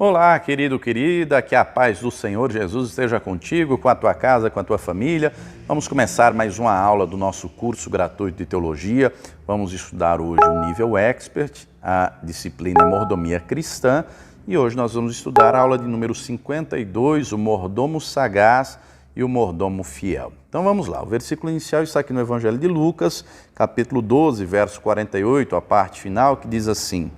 Olá, querido, querida, que a paz do Senhor Jesus esteja contigo, com a tua casa, com a tua família. Vamos começar mais uma aula do nosso curso gratuito de Teologia. Vamos estudar hoje o nível Expert, a disciplina Mordomia Cristã. E hoje nós vamos estudar a aula de número 52, o mordomo sagaz e o mordomo fiel. Então vamos lá, o versículo inicial está aqui no Evangelho de Lucas, capítulo 12, verso 48, a parte final, que diz assim: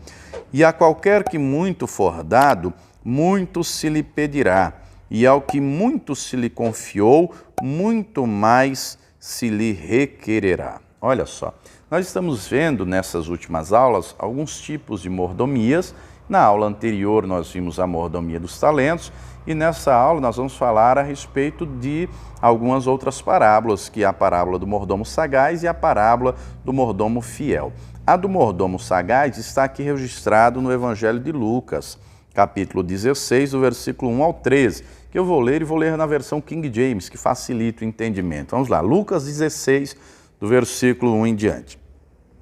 E a qualquer que muito for dado, muito se lhe pedirá, e ao que muito se lhe confiou, muito mais se lhe requererá. Olha só, nós estamos vendo nessas últimas aulas alguns tipos de mordomias. Na aula anterior nós vimos a mordomia dos talentos, e nessa aula nós vamos falar a respeito de algumas outras parábolas, que é a parábola do mordomo sagaz e a parábola do mordomo fiel. A do mordomo sagaz está aqui registrado no Evangelho de Lucas, capítulo 16, do versículo 1 ao 13, que eu vou ler e vou ler na versão King James, que facilita o entendimento. Vamos lá, Lucas 16, do versículo 1 em diante.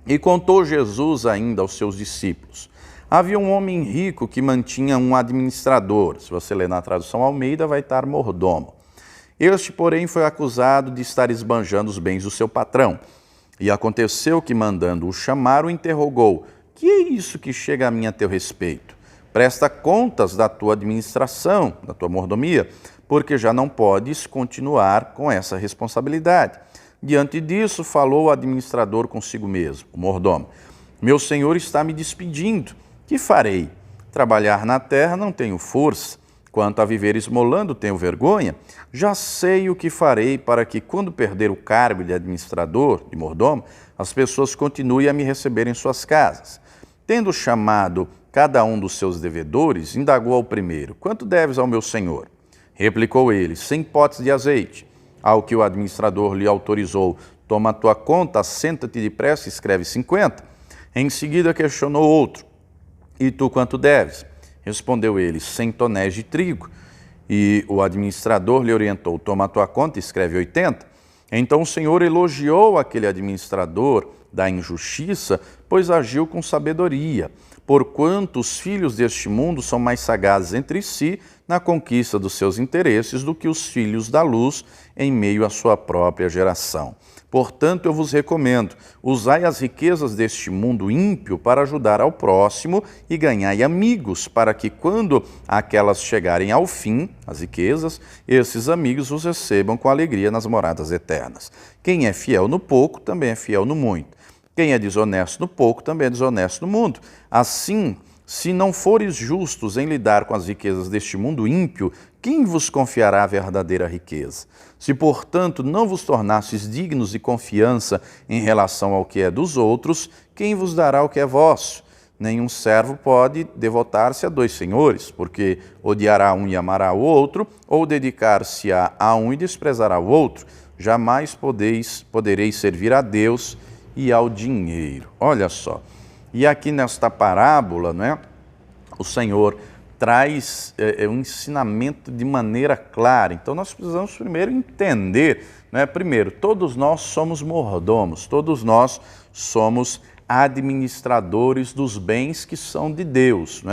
E contou Jesus ainda aos seus discípulos: Havia um homem rico que mantinha um administrador. Se você ler na tradução Almeida, vai estar mordomo. Este, porém, foi acusado de estar esbanjando os bens do seu patrão. E aconteceu que, mandando-o chamar, o interrogou: Que é isso que chega a mim a teu respeito? Presta contas da tua administração, da tua mordomia, porque já não podes continuar com essa responsabilidade. Diante disso, falou o administrador consigo mesmo, o mordomo: Meu senhor está me despedindo. Que farei? Trabalhar na terra não tenho força. Quanto a viver esmolando, tenho vergonha. Já sei o que farei para que, quando perder o cargo de administrador, de mordomo, as pessoas continuem a me receber em suas casas. Tendo chamado cada um dos seus devedores, indagou ao primeiro: Quanto deves ao meu senhor? Replicou ele: 100 potes de azeite. Ao que o administrador lhe autorizou: Toma a tua conta, senta-te depressa e escreve 50. Em seguida questionou outro: E tu quanto deves? Respondeu ele: 100 tonéis de trigo. E o administrador lhe orientou: Toma a tua conta e escreve 80. Então o Senhor elogiou aquele administrador da injustiça, pois agiu com sabedoria, porquanto os filhos deste mundo são mais sagazes entre si na conquista dos seus interesses do que os filhos da luz em meio à sua própria geração. Portanto, eu vos recomendo: usai as riquezas deste mundo ímpio para ajudar ao próximo e ganhai amigos, para que, quando aquelas chegarem ao fim, as riquezas, esses amigos os recebam com alegria nas moradas eternas. Quem é fiel no pouco, também é fiel no muito. Quem é desonesto no pouco, também é desonesto no muito. Assim, se não fores justos em lidar com as riquezas deste mundo ímpio, quem vos confiará a verdadeira riqueza? Se, portanto, não vos tornastes dignos de confiança em relação ao que é dos outros, quem vos dará o que é vosso? Nenhum servo pode devotar-se a dois senhores, porque odiará um e amará o outro, ou dedicar-se-á a um e desprezará o outro. Jamais podereis servir a Deus e ao dinheiro. Olha só. E aqui nesta parábola, o Senhor traz um ensinamento de maneira clara. Então nós precisamos primeiro entender, primeiro, todos nós somos mordomos, todos nós somos administradores dos bens que são de Deus.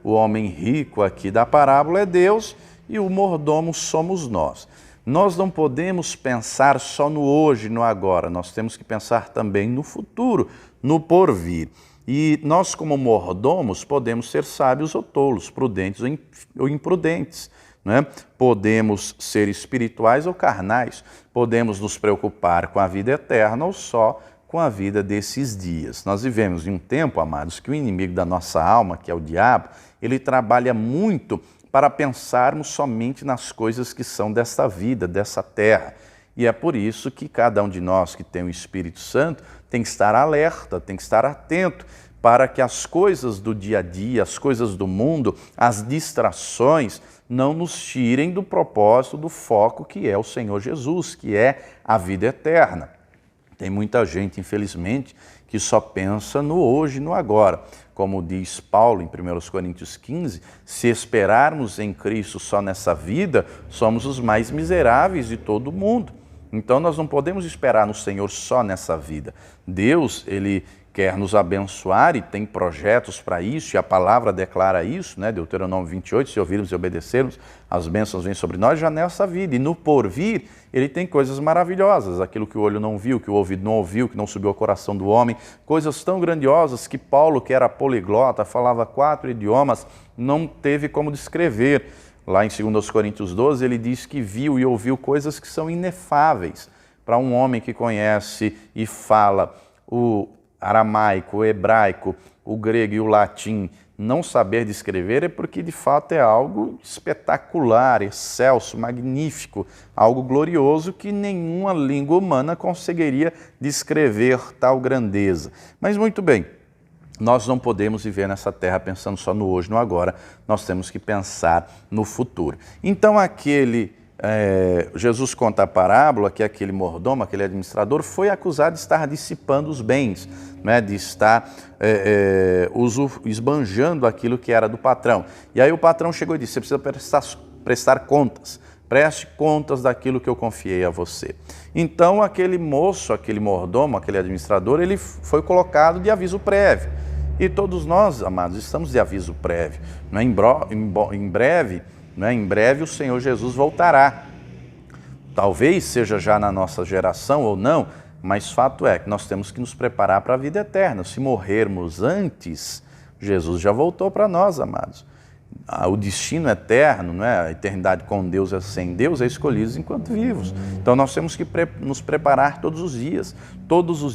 O homem rico aqui da parábola é Deus e o mordomo somos nós. Nós não podemos pensar só no hoje, no agora, nós temos que pensar também no futuro, no porvir. E nós, como mordomos, podemos ser sábios ou tolos, prudentes ou imprudentes. Podemos ser espirituais ou carnais. Podemos nos preocupar com a vida eterna ou só com a vida desses dias. Nós vivemos em um tempo, amados, que o inimigo da nossa alma, que é o diabo, ele trabalha muito para pensarmos somente nas coisas que são desta vida, dessa terra. E é por isso que cada um de nós que tem o Espírito Santo tem que estar alerta, tem que estar atento, para que as coisas do dia a dia, as coisas do mundo, as distrações, não nos tirem do propósito, do foco que é o Senhor Jesus, que é a vida eterna. Tem muita gente, infelizmente, que só pensa no hoje e no agora. Como diz Paulo em 1 Coríntios 15, se esperarmos em Cristo só nessa vida, somos os mais miseráveis de todo o mundo. Então nós não podemos esperar no Senhor só nessa vida. Deus, Ele quer nos abençoar e tem projetos para isso, e a palavra declara isso, né? Deuteronômio 28, se ouvirmos e obedecermos, as bênçãos vêm sobre nós já nessa vida. E no porvir, ele tem coisas maravilhosas, aquilo que o olho não viu, que o ouvido não ouviu, que não subiu ao coração do homem, coisas tão grandiosas que Paulo, que era poliglota, falava 4 idiomas, não teve como descrever. Lá em 2 Coríntios 12, ele diz que viu e ouviu coisas que são inefáveis. Para um homem que conhece e fala o aramaico, o hebraico, o grego e o latim, não saber descrever é porque de fato é algo espetacular, excelso, magnífico, algo glorioso que nenhuma língua humana conseguiria descrever tal grandeza. Mas muito bem, nós não podemos viver nessa terra pensando só no hoje, no agora, nós temos que pensar no futuro. Então Jesus conta a parábola que aquele mordomo, aquele administrador, foi acusado de estar dissipando os bens, né, de estar esbanjando aquilo que era do patrão. E aí o patrão chegou e disse: você precisa prestar contas, preste contas daquilo que eu confiei a você. Então aquele moço, aquele mordomo, aquele administrador, ele foi colocado de aviso prévio. E todos nós, amados, estamos de aviso prévio. Né? Em breve o Senhor Jesus voltará. Talvez seja já na nossa geração ou não, mas fato é que nós temos que nos preparar para a vida eterna. Se morrermos antes, Jesus já voltou para nós, amados. O destino eterno, não é? A eternidade com Deus é sem Deus, é escolhidos enquanto vivos. Então nós temos que nos preparar todos os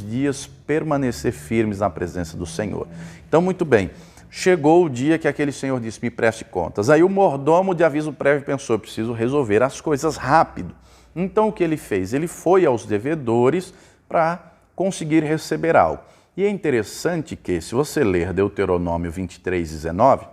dias permanecer firmes na presença do Senhor. Então, muito bem. Chegou o dia que aquele senhor disse: me preste contas. Aí o mordomo de aviso prévio pensou: preciso resolver as coisas rápido. Então o que ele fez? Ele foi aos devedores para conseguir receber algo. E é interessante que, se você ler Deuteronômio 23, 19,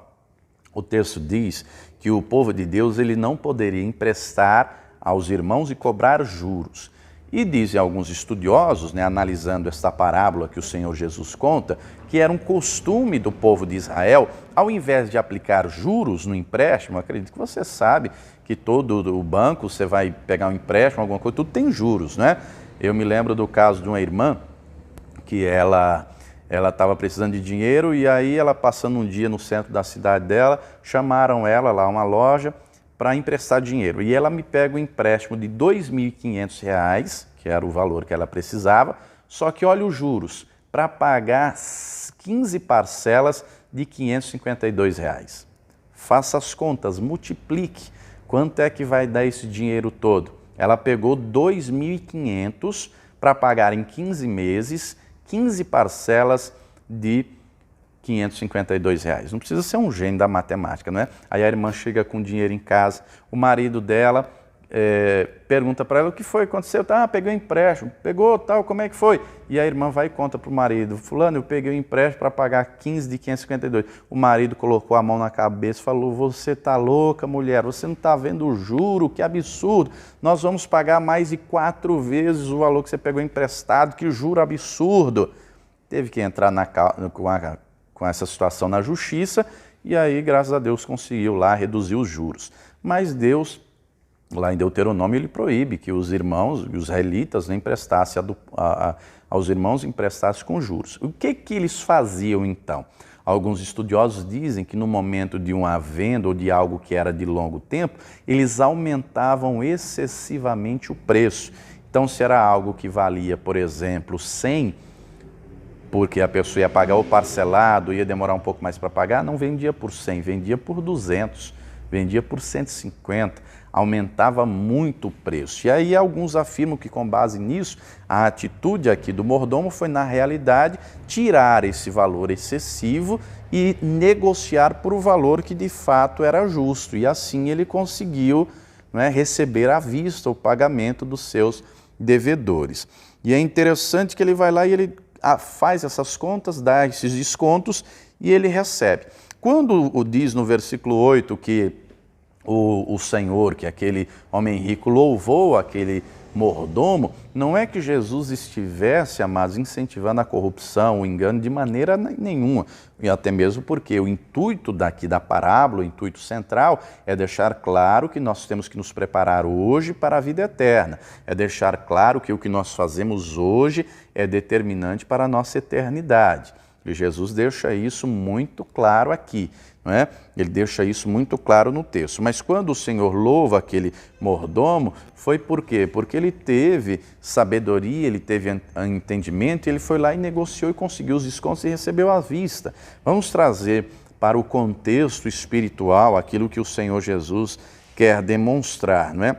o texto diz que o povo de Deus ele não poderia emprestar aos irmãos e cobrar juros. E dizem alguns estudiosos, né, analisando esta parábola que o Senhor Jesus conta, que era um costume do povo de Israel, ao invés de aplicar juros no empréstimo, acredito que você sabe que todo o banco, você vai pegar um empréstimo, alguma coisa, tudo tem juros, né? Eu me lembro do caso de uma irmã que ela estava precisando de dinheiro e aí ela passando um dia no centro da cidade dela, chamaram ela lá, uma loja, para emprestar dinheiro. E ela me pega um empréstimo de R$ 2.500, que era o valor que ela precisava, só que olha os juros, para pagar 15 parcelas de R$ 552. Faça as contas, multiplique. Quanto é que vai dar esse dinheiro todo? Ela pegou R$ 2.500 para pagar em 15 meses, 15 parcelas de R$ 552. Não precisa ser um gênio da matemática, não é? Aí a irmã chega com dinheiro em casa, o marido dela pergunta para ela: o que foi, aconteceu? Peguei um empréstimo. Pegou, tal, como é que foi? E a irmã vai e conta para o marido: fulano, eu peguei um empréstimo para pagar 15 de 552. O marido colocou a mão na cabeça e falou: você está louca, mulher, você não está vendo o juro, que absurdo. Nós vamos pagar mais de 4 vezes o valor que você pegou emprestado, que juro absurdo. Teve que entrar com essa situação na justiça e aí, graças a Deus, conseguiu lá reduzir os juros. Mas Deus, lá em Deuteronômio, ele proíbe que os irmãos, os israelitas, não emprestassem aos irmãos emprestassem com juros. O que eles faziam então? Alguns estudiosos dizem que no momento de uma venda ou de algo que era de longo tempo, eles aumentavam excessivamente o preço. Então, se era algo que valia, por exemplo, 100, porque a pessoa ia pagar o parcelado, ia demorar um pouco mais para pagar, não vendia por 100, vendia por 200, vendia por 150, aumentava muito o preço. E aí alguns afirmam que, com base nisso, a atitude aqui do mordomo foi, na realidade, tirar esse valor excessivo e negociar por um valor que de fato era justo. E assim ele conseguiu, né, receber à vista o pagamento dos seus devedores. E é interessante que ele vai lá e ele faz essas contas, dá esses descontos e ele recebe. Quando diz no versículo 8 que o Senhor, que aquele homem rico louvou aquele mordomo, não é que Jesus estivesse, amados, incentivando a corrupção, o engano de maneira nenhuma. E até mesmo porque o intuito daqui da parábola, o intuito central, é deixar claro que nós temos que nos preparar hoje para a vida eterna. É deixar claro que o que nós fazemos hoje é determinante para a nossa eternidade. E Jesus deixa isso muito claro aqui, não é? Ele deixa isso muito claro no texto. Mas quando o Senhor louva aquele mordomo, foi por quê? Porque ele teve sabedoria, ele teve entendimento, ele foi lá e negociou e conseguiu os descontos e recebeu à vista. Vamos trazer para o contexto espiritual aquilo que o Senhor Jesus quer demonstrar, não é?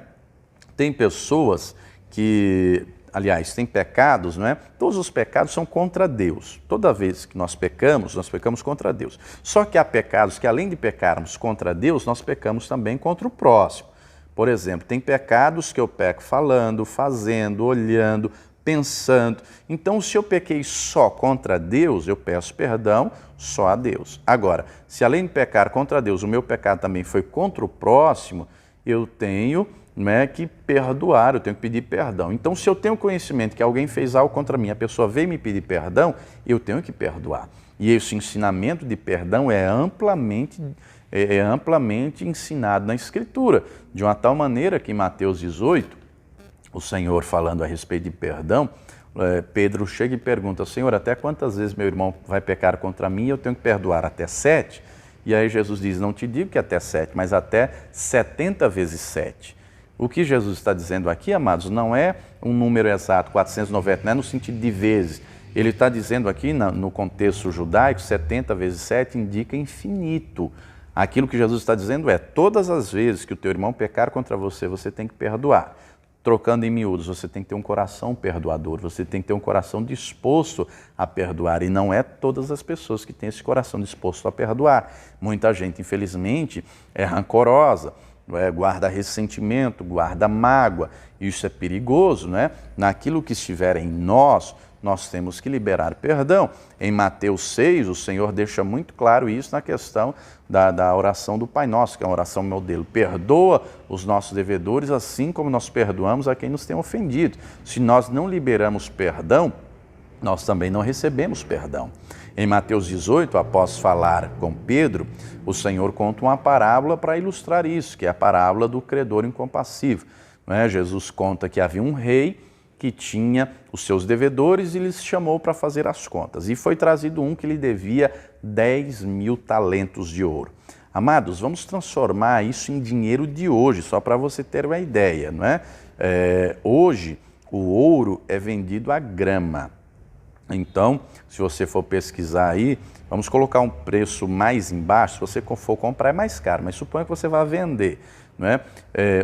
Tem pessoas que... Aliás, tem pecados, não é? Todos os pecados são contra Deus. Toda vez que nós pecamos contra Deus. Só que há pecados que, além de pecarmos contra Deus, nós pecamos também contra o próximo. Por exemplo, tem pecados que eu peco falando, fazendo, olhando, pensando. Então, se eu pequei só contra Deus, eu peço perdão só a Deus. Agora, se além de pecar contra Deus, o meu pecado também foi contra o próximo, eu tenho... não é que perdoar, eu tenho que pedir perdão. Então, se eu tenho conhecimento que alguém fez algo contra mim, a pessoa veio me pedir perdão, eu tenho que perdoar. E esse ensinamento de perdão é amplamente ensinado na Escritura, de uma tal maneira que em Mateus 18, o Senhor falando a respeito de perdão, Pedro chega e pergunta, Senhor, até quantas vezes meu irmão vai pecar contra mim e eu tenho que perdoar? Até 7? E aí Jesus diz, não te digo que até 7, mas até 70 vezes 7. O que Jesus está dizendo aqui, amados, não é um número exato, 490, não é no sentido de vezes. Ele está dizendo aqui, no contexto judaico, 70 vezes 7 indica infinito. Aquilo que Jesus está dizendo é, todas as vezes que o teu irmão pecar contra você, você tem que perdoar. Trocando em miúdos, você tem que ter um coração perdoador, você tem que ter um coração disposto a perdoar. E não é todas as pessoas que têm esse coração disposto a perdoar. Muita gente, infelizmente, é rancorosa. Guarda ressentimento, guarda mágoa, isso é perigoso, né? Naquilo que estiver em nós, nós temos que liberar perdão. Em Mateus 6, o Senhor deixa muito claro isso na questão da oração do Pai Nosso, que é uma oração modelo. Perdoa os nossos devedores, assim como nós perdoamos a quem nos tem ofendido. Se nós não liberamos perdão, nós também não recebemos perdão. Em Mateus 18, após falar com Pedro, o Senhor conta uma parábola para ilustrar isso, que é a parábola do credor incompassivo. Jesus conta que havia um rei que tinha os seus devedores e lhes chamou para fazer as contas. E foi trazido um que lhe devia 10.000 talentos de ouro. Amados, vamos transformar isso em dinheiro de hoje, só para você ter uma ideia, não é? Hoje, o ouro é vendido a grama. Então, se você for pesquisar aí, vamos colocar um preço mais embaixo, se você for comprar é mais caro, mas suponha que você vai vender, não é?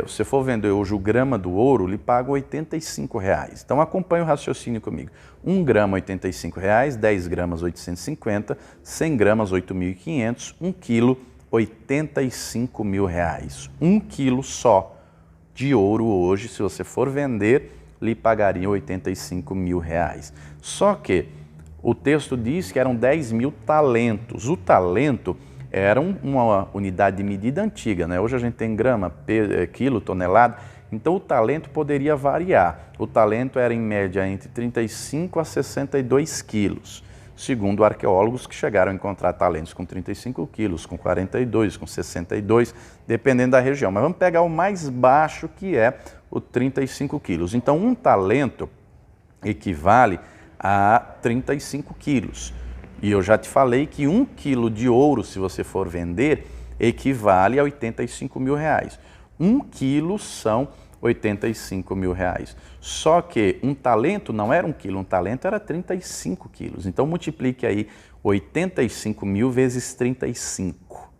Se você for vender hoje o grama do ouro, lhe paga R$ 85. Então, acompanhe o raciocínio comigo. 1 grama R$ 85, 10 gramas R$ 850, 100 gramas R$ 8.500, 1 quilo R$ 85 mil. 1 quilo só de ouro hoje, se você for vender, lhe pagaria R$ 85 mil. Só que o texto diz que eram 10.000 talentos. O talento era uma unidade de medida antiga, né? Hoje a gente tem grama, quilo, tonelada. Então o talento poderia variar. O talento era em média entre 35 a 62 quilos. Segundo arqueólogos que chegaram a encontrar talentos com 35 quilos, com 42, com 62, dependendo da região. Mas vamos pegar o mais baixo, que é o 35 quilos. Então, um talento equivale a 35 quilos. E eu já te falei que 1 quilo de ouro, se você for vender, equivale a 85 mil. 1 quilo são 85 mil. Só que um talento não era 1 quilo, um talento era 35 quilos. Então, multiplique aí 85 mil vezes 35.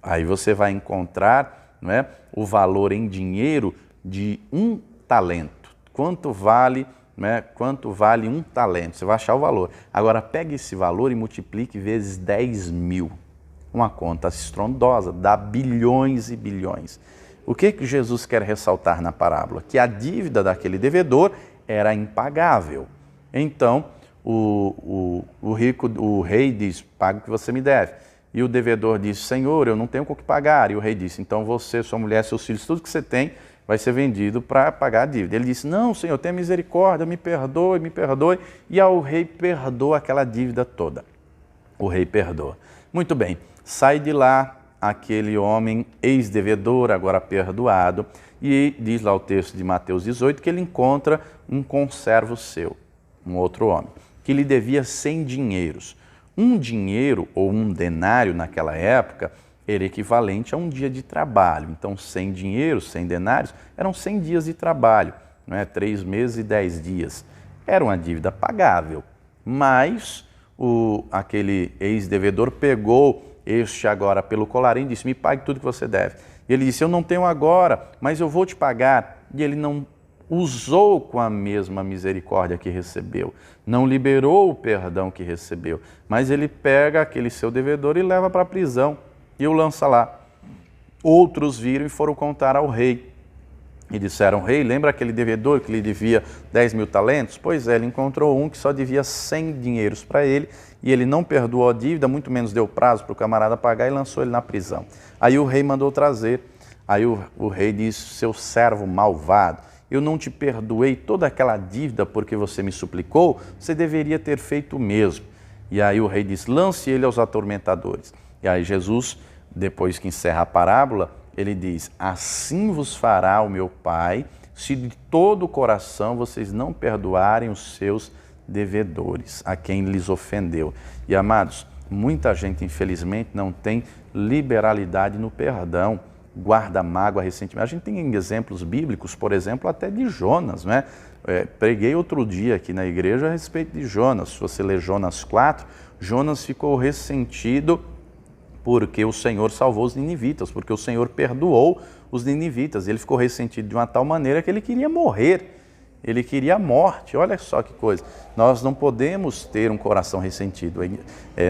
Aí você vai encontrar, não é, o valor em dinheiro de um talento. Quanto vale, né, quanto vale um talento? Você vai achar o valor. Agora, pegue esse valor e multiplique vezes 10.000. Uma conta estrondosa, dá bilhões e bilhões. O que Jesus quer ressaltar na parábola? Que a dívida daquele devedor era impagável. Então, o rei diz, paga o que você me deve. E o devedor diz, Senhor, eu não tenho com o que pagar. E o rei disse, então você, sua mulher, seus filhos, tudo que você tem, vai ser vendido para pagar a dívida. Ele disse, não, Senhor, tenha misericórdia, me perdoe, me perdoe. E o rei perdoa aquela dívida toda. O rei perdoa. Muito bem, sai de lá aquele homem ex-devedor, agora perdoado, e diz lá o texto de Mateus 18 que ele encontra um conservo seu, um outro homem, que lhe devia 100 dinheiros. Um dinheiro ou um denário naquela época era equivalente a um dia de trabalho. Então 100 dinheiros, 100 denários, eram 100 dias de trabalho, não é? 3 meses e 10 dias. Era uma dívida pagável, mas aquele ex-devedor pegou este agora pelo colarinho e disse, me pague tudo que você deve. E ele disse, eu não tenho agora, mas eu vou te pagar. E ele não usou com a mesma misericórdia que recebeu, não liberou o perdão que recebeu, mas ele pega aquele seu devedor e leva para a prisão e o lança lá. Outros viram e foram contar ao rei. E disseram, rei, lembra aquele devedor que lhe devia 10 mil talentos? Pois é, ele encontrou um que só devia 100 dinheiros para ele e ele não perdoou a dívida, muito menos deu prazo para o camarada pagar e lançou ele na prisão. Aí o rei mandou trazer. Aí o rei disse, seu servo malvado, eu não te perdoei toda aquela dívida porque você me suplicou, você deveria ter feito o mesmo. E aí o rei disse, lance ele aos atormentadores. E aí Jesus, depois que encerra a parábola, ele diz, assim vos fará o meu Pai, se de todo o coração vocês não perdoarem os seus devedores, a quem lhes ofendeu. E amados, muita gente infelizmente não tem liberalidade no perdão, guarda mágoa, ressentimento. A gente tem exemplos bíblicos, por exemplo, até de Jonas, né? Preguei outro dia aqui na igreja a respeito de Jonas. Se você ler Jonas 4, Jonas ficou ressentido porque o Senhor salvou os ninivitas, porque o Senhor perdoou os ninivitas. Ele ficou ressentido de uma tal maneira que ele queria morrer, ele queria a morte. Olha só que coisa. Nós não podemos ter um coração ressentido.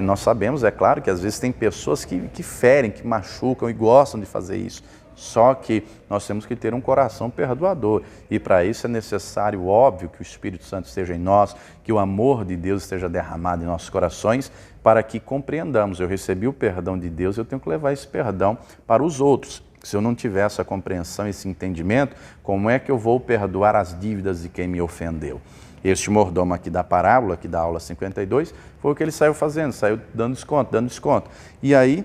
Nós sabemos, é claro, que às vezes tem pessoas que ferem, que machucam e gostam de fazer isso. Só que nós temos que ter um coração perdoador. E para isso é necessário, óbvio, que o Espírito Santo esteja em nós, que o amor de Deus esteja derramado em nossos corações, para que compreendamos, eu recebi o perdão de Deus, eu tenho que levar esse perdão para os outros. Se eu não tiver essa compreensão, esse entendimento, como é que eu vou perdoar as dívidas de quem me ofendeu? Este mordomo aqui da parábola, aqui da aula 52, foi o que ele saiu fazendo, saiu dando desconto. E aí,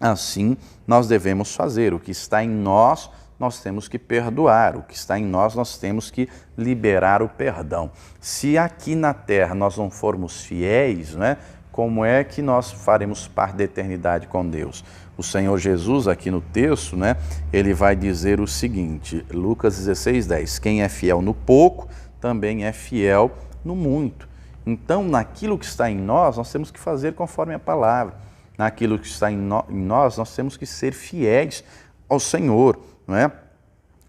assim, nós devemos fazer. O que está em nós, nós temos que perdoar. O que está em nós, nós temos que liberar o perdão. Se aqui na terra nós não formos fiéis, né, como é que nós faremos parte da eternidade com Deus? O Senhor Jesus, aqui no texto, né, ele vai dizer o seguinte, Lucas 16:10, quem é fiel no pouco, também é fiel no muito. Então, naquilo que está em nós, nós temos que fazer conforme a palavra. Naquilo que está em nós, nós temos que ser fiéis ao Senhor, não é?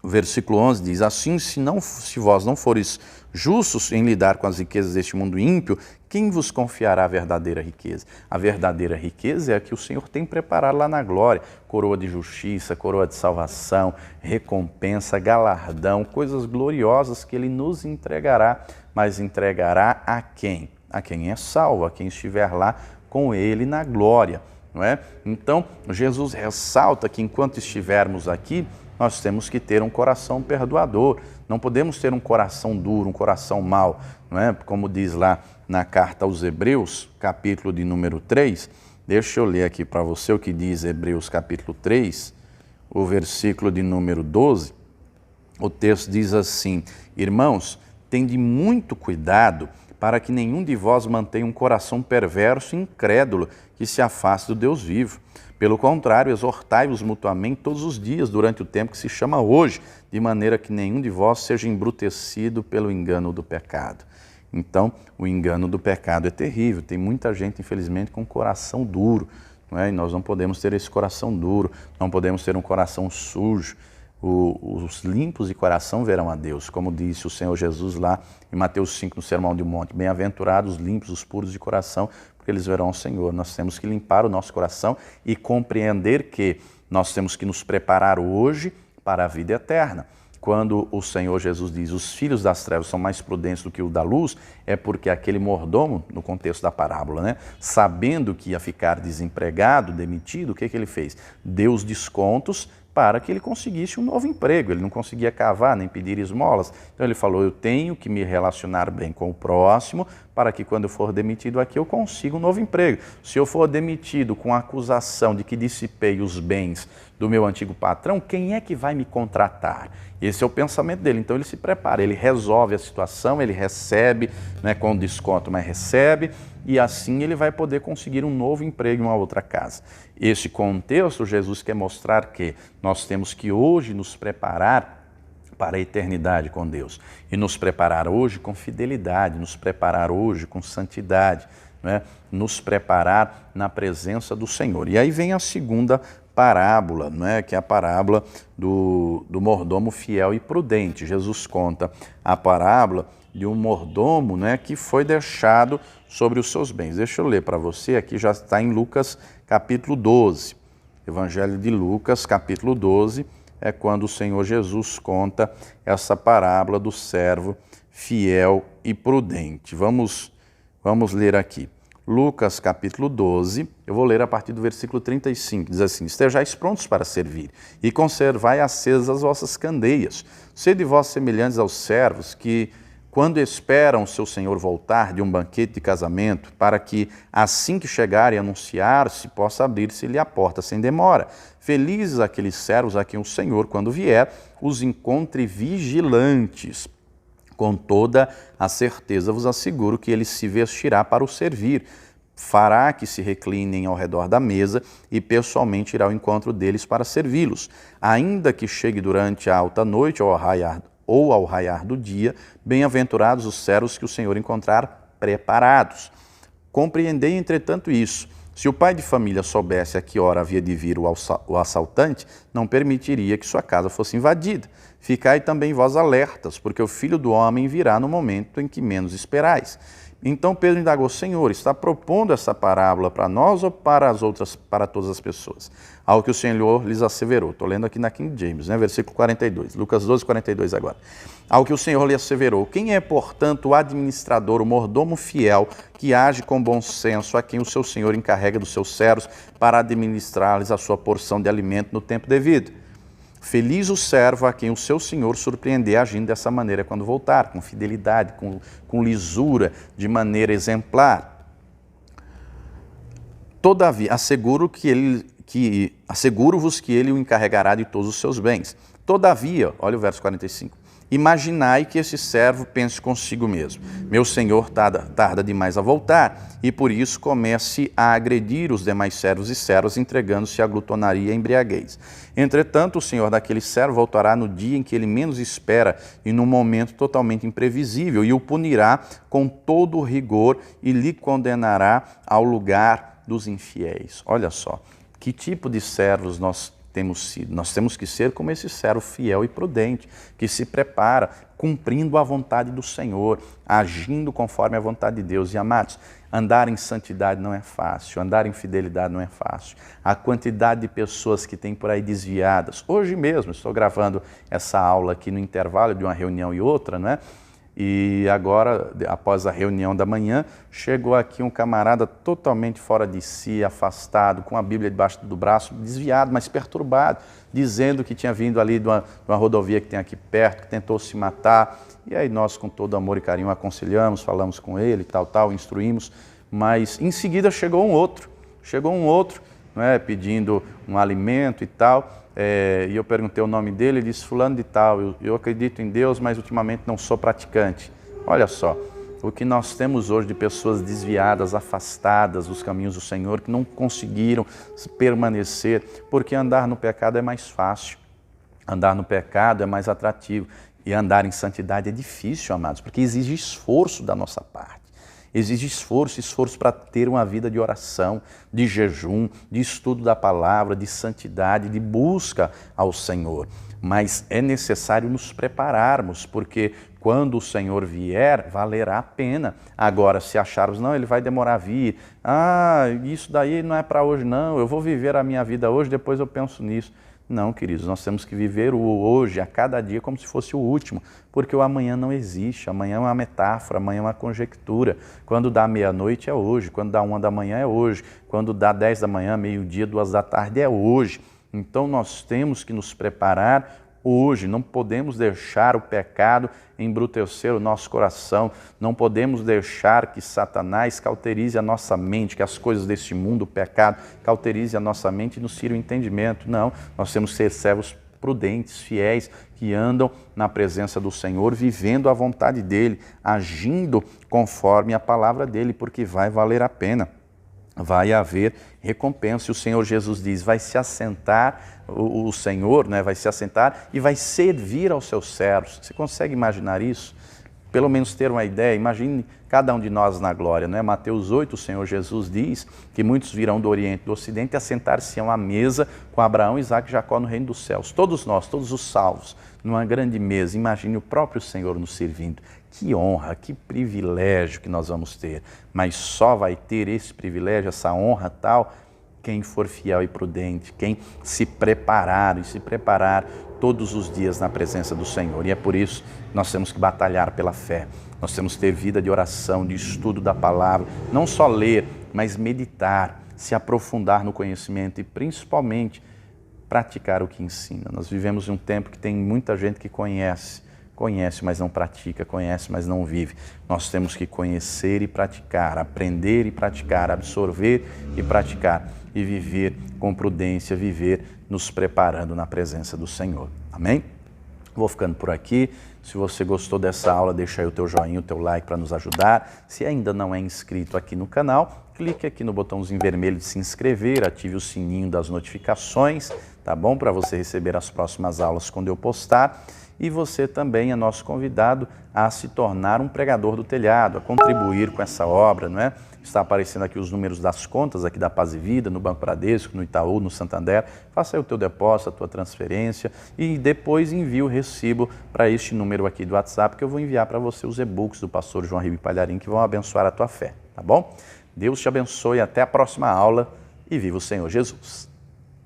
O versículo 11 diz, assim, se vós não fores justos em lidar com as riquezas deste mundo ímpio, quem vos confiará a verdadeira riqueza? A verdadeira riqueza é a que o Senhor tem preparado lá na glória. Coroa de justiça, coroa de salvação, recompensa, galardão, coisas gloriosas que Ele nos entregará. Mas entregará a quem? A quem é salvo, a quem estiver lá com Ele na glória, não é? Então, Jesus ressalta que enquanto estivermos aqui, nós temos que ter um coração perdoador. Não podemos ter um coração duro, um coração mau, não é? Como diz lá na carta aos Hebreus, capítulo de número 3, deixa eu ler aqui para você o que diz Hebreus capítulo 3, o versículo de número 12, o texto diz assim, irmãos, tende muito cuidado para que nenhum de vós mantenha um coração perverso e incrédulo que se afaste do Deus vivo. Pelo contrário, exortai-vos mutuamente todos os dias durante o tempo que se chama hoje, de maneira que nenhum de vós seja embrutecido pelo engano do pecado. Então, o engano do pecado é terrível. Tem muita gente, infelizmente, com coração duro, não é? E nós não podemos ter esse coração duro, não podemos ter um coração sujo. Os limpos de coração verão a Deus, como disse o Senhor Jesus lá em Mateus 5, no Sermão do Monte. Bem-aventurados os limpos, os puros de coração, porque eles verão o Senhor. Nós temos que limpar o nosso coração e compreender que nós temos que nos preparar hoje para a vida eterna. Quando o Senhor Jesus diz, os filhos das trevas são mais prudentes do que o da luz, é porque aquele mordomo, no contexto da parábola, né, sabendo que ia ficar desempregado, demitido, o que ele fez? Deu os descontos, para que ele conseguisse um novo emprego. Ele não conseguia cavar nem pedir esmolas. Então ele falou, eu tenho que me relacionar bem com o próximo para que quando eu for demitido aqui eu consiga um novo emprego. Se eu for demitido com a acusação de que dissipei os bens do meu antigo patrão, quem é que vai me contratar? Esse é o pensamento dele. Então ele se prepara, ele resolve a situação, ele recebe, com desconto, mas recebe, e assim ele vai poder conseguir um novo emprego em uma outra casa. Esse contexto, Jesus quer mostrar que nós temos que hoje nos preparar para a eternidade com Deus e nos preparar hoje com fidelidade, nos preparar hoje com santidade, nos preparar na presença do Senhor. E aí vem a segunda parábola, que é a parábola do mordomo fiel e prudente. Jesus conta a parábola de um mordomo que foi deixado sobre os seus bens. Deixa eu ler para você, aqui já está em Lucas capítulo 12. Evangelho de Lucas capítulo 12 é quando o Senhor Jesus conta essa parábola do servo fiel e prudente. Vamos ler aqui. Lucas capítulo 12, eu vou ler a partir do versículo 35, diz assim: estejais prontos para servir e conservai acesas as vossas candeias. Sede vós semelhantes aos servos que, quando esperam o seu senhor voltar de um banquete de casamento, para que, assim que chegar e anunciar-se, possa abrir-se-lhe a porta sem demora. Felizes aqueles servos a quem o Senhor, quando vier, os encontre vigilantes. Com toda a certeza vos asseguro que ele se vestirá para o servir, fará que se reclinem ao redor da mesa e pessoalmente irá ao encontro deles para servi-los. Ainda que chegue durante a alta noite ou ao raiar do dia, bem-aventurados os servos que o Senhor encontrar preparados. Compreendei, entretanto, isso. Se o pai de família soubesse a que hora havia de vir o assaltante, não permitiria que sua casa fosse invadida. Ficai também vós alertas, porque o Filho do Homem virá no momento em que menos esperais. Então Pedro indagou: Senhor, está propondo essa parábola para nós ou para todas as pessoas? Ao que o Senhor lhes asseverou. Estou lendo aqui na King James, versículo 42, Lucas 12, 42 agora. Ao que o Senhor lhe asseverou: quem é, portanto, o administrador, o mordomo fiel, que age com bom senso, a quem o seu Senhor encarrega dos seus servos para administrar-lhes a sua porção de alimento no tempo devido? Feliz o servo a quem o seu senhor surpreender agindo dessa maneira quando voltar, com fidelidade, com lisura, de maneira exemplar. Todavia, asseguro-vos que ele o encarregará de todos os seus bens. Todavia, olha o verso 45, imaginai que esse servo pense consigo mesmo: meu senhor tarda demais a voltar, e por isso comece a agredir os demais servos e servas, entregando-se à glutonaria e embriaguez. Entretanto, o senhor daquele servo voltará no dia em que ele menos espera e num momento totalmente imprevisível, e o punirá com todo o rigor e lhe condenará ao lugar dos infiéis. Olha só, que tipo de servos nós temos sido? Nós temos que ser como esse servo fiel e prudente, que se prepara, cumprindo a vontade do Senhor, agindo conforme a vontade de Deus. E amados, andar em santidade não é fácil, andar em fidelidade não é fácil. A quantidade de pessoas que tem por aí desviadas. Hoje mesmo, estou gravando essa aula aqui no intervalo de uma reunião e outra, E agora, após a reunião da manhã, chegou aqui um camarada totalmente fora de si, afastado, com a Bíblia debaixo do braço, desviado, mas perturbado, dizendo que tinha vindo ali de uma rodovia que tem aqui perto, que tentou se matar. E aí nós, com todo amor e carinho, aconselhamos, falamos com ele, instruímos, mas em seguida chegou um outro, pedindo um alimento e tal. E eu perguntei o nome dele, ele disse: fulano de tal, eu acredito em Deus, mas ultimamente não sou praticante. Olha só, o que nós temos hoje de pessoas desviadas, afastadas dos caminhos do Senhor, que não conseguiram permanecer, porque andar no pecado é mais fácil, andar no pecado é mais atrativo, e andar em santidade é difícil, amados, porque exige esforço da nossa parte. Exige esforço para ter uma vida de oração, de jejum, de estudo da palavra, de santidade, de busca ao Senhor. Mas é necessário nos prepararmos, porque quando o Senhor vier, valerá a pena. Agora, se acharmos, não, ele vai demorar a vir, isso daí não é para hoje não, eu vou viver a minha vida hoje, depois eu penso nisso. Não, queridos, nós temos que viver o hoje, a cada dia, como se fosse o último, porque o amanhã não existe, amanhã é uma metáfora, amanhã é uma conjectura. Quando dá meia-noite é hoje, quando dá 1 da manhã é hoje, quando dá 10 da manhã, meio-dia, 2 da tarde é hoje. Então nós temos que nos preparar hoje, não podemos deixar o pecado embrutecer o nosso coração, não podemos deixar que Satanás cauterize a nossa mente, que as coisas deste mundo, o pecado, cauterize a nossa mente e nos tire o entendimento. Não, nós temos que ser servos prudentes, fiéis, que andam na presença do Senhor, vivendo a vontade dEle, agindo conforme a palavra dEle, porque vai valer a pena. Vai haver recompensa. E o Senhor Jesus diz, vai se assentar, o Senhor, né, vai se assentar e vai servir aos seus servos. Você consegue imaginar isso? Pelo menos ter uma ideia, imagine cada um de nós na glória, né? Mateus 8, o Senhor Jesus diz que muitos virão do Oriente e do Ocidente a sentar-se a uma mesa com Abraão, Isaac e Jacó no reino dos céus. Todos nós, todos os salvos, numa grande mesa. Imagine o próprio Senhor nos servindo. Que honra, que privilégio que nós vamos ter. Mas só vai ter esse privilégio, essa honra tal, quem for fiel e prudente, quem se preparar todos os dias na presença do Senhor. E é por isso que nós temos que batalhar pela fé. Nós temos que ter vida de oração, de estudo da palavra. Não só ler, mas meditar, se aprofundar no conhecimento e principalmente praticar o que ensina. Nós vivemos em um tempo que tem muita gente que conhece, mas não pratica, conhece, mas não vive. Nós temos que conhecer e praticar, aprender e praticar, absorver e praticar e viver com prudência, viver nos preparando na presença do Senhor. Amém? Vou ficando por aqui. Se você gostou dessa aula, deixa aí o teu joinha, o teu like para nos ajudar. Se ainda não é inscrito aqui no canal, clique aqui no botãozinho vermelho de se inscrever, ative o sininho das notificações, tá bom? Para você receber as próximas aulas quando eu postar. E você também é nosso convidado a se tornar um pregador do telhado, a contribuir com essa obra, não é? Está aparecendo aqui os números das contas aqui da Paz e Vida, no Banco Bradesco, no Itaú, no Santander. Faça aí o teu depósito, a tua transferência e depois envie o recibo para este número aqui do WhatsApp que eu vou enviar para você os e-books do pastor João Ribe Palharim que vão abençoar a tua fé, tá bom? Deus te abençoe, até a próxima aula e viva o Senhor Jesus!